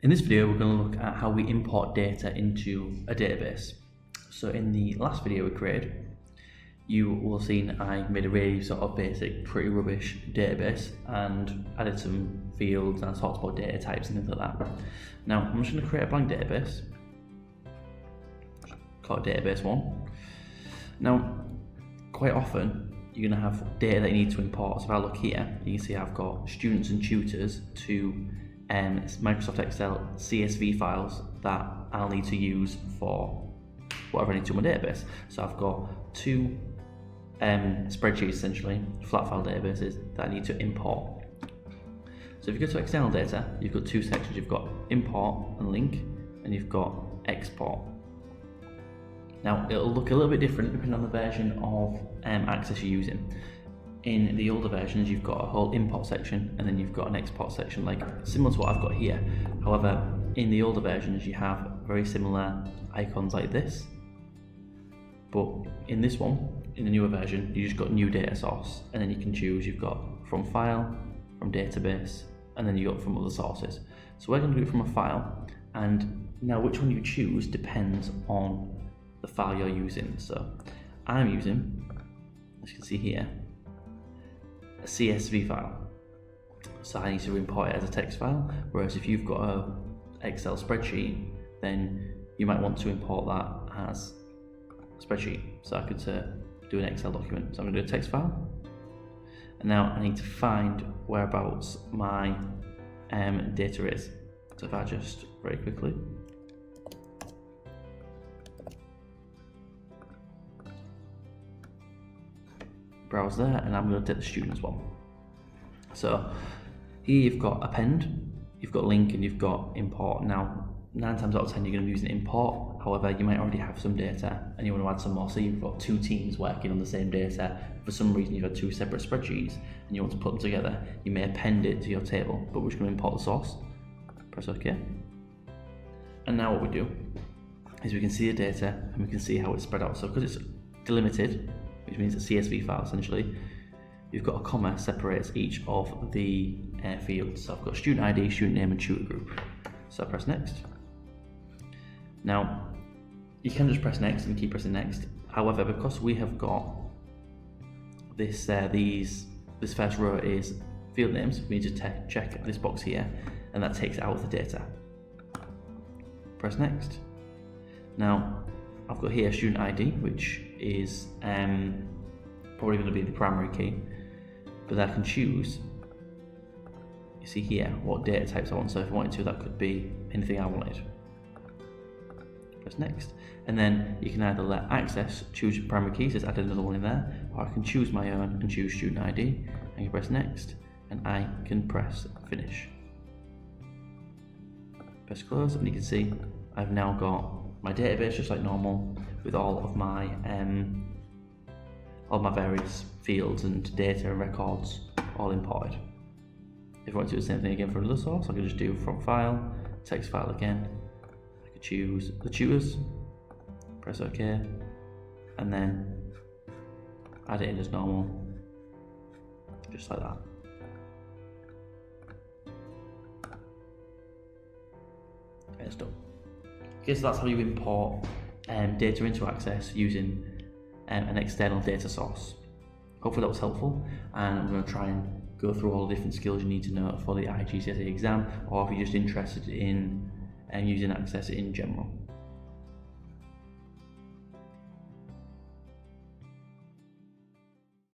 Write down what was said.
In this video, we're going to look at how we import data into a database. So in the last video we created, you will have seen I made a really sort of basic, pretty rubbish database and added some fields and talked about data types and things like that. Now I'm just going to create a blank database, call it database 1. Now, quite often you're going to have data that you need to import. So if I look here, you can see I've got students and tutors to Microsoft Excel CSV files that I'll need to use for whatever I need to in my database. So I've got two spreadsheets, essentially flat file databases, that I need to import. So if you go to external data, you've got two sections. You've got import and link, and you've got export. Now it'll look a little bit different depending on the version of Access you're using. In the older versions, you've got a whole import section and then you've got an export section, like similar to what I've got here. However, in the older versions, you have very similar icons like this. But in this one, in the newer version, you just got new data source, and then you can choose. You've got from file, from database, and then you got from other sources. So we're going to do it from a file, and now which one you choose depends on the file you're using. So I'm using, as you can see here, a CSV file, so I need to import it as a text file. Whereas if you've got a Excel spreadsheet, then you might want to import that as a spreadsheet. So I could do an Excel document. So I'm going to do a text file, and now I need to find whereabouts my data is. So if I just very quickly browse there, and I'm going to take the students one. So here you've got append, you've got link, and you've got import. Now 9 times out of 10 you're going to be using import. However, you might already have some data and you want to add some more. So you've got two teams working on the same data. For some reason you've got two separate spreadsheets and you want to put them together. You may append it to your table, but we're just going to import the source. Press OK. And now what we do is we can see the data and we can see how it's spread out. So because it's delimited, which means a CSV file essentially, you've got a comma separates each of the fields. So I've got student ID, student name, and tutor group. So I press next. Now you can just press next and keep pressing next. However, because we have got this this first row is field names, we need to check this box here, and that takes out the data. Press next. Now I've got here student ID, which is probably going to be the primary key, but I can choose, you see here, what data types I want. So if I wanted to, that could be anything I wanted. Press next, and then you can either let Access choose your primary key, so it's added another one in there, or I can choose my own and choose student ID. I can press next, and I can press finish. Press close, and you can see I've now got my database just like normal, with all of my various fields and data and records all imported. If I want to do the same thing again for another source, I could just do from file, text file again. I could choose the tutors, press OK, and then add it in as normal, just like that. Okay, it's done. Okay, so that's how you import data into Access using an external data source. Hopefully that was helpful, and I'm going to try and go through all the different skills you need to know for the IGCSE exam, or if you're just interested in using Access in general.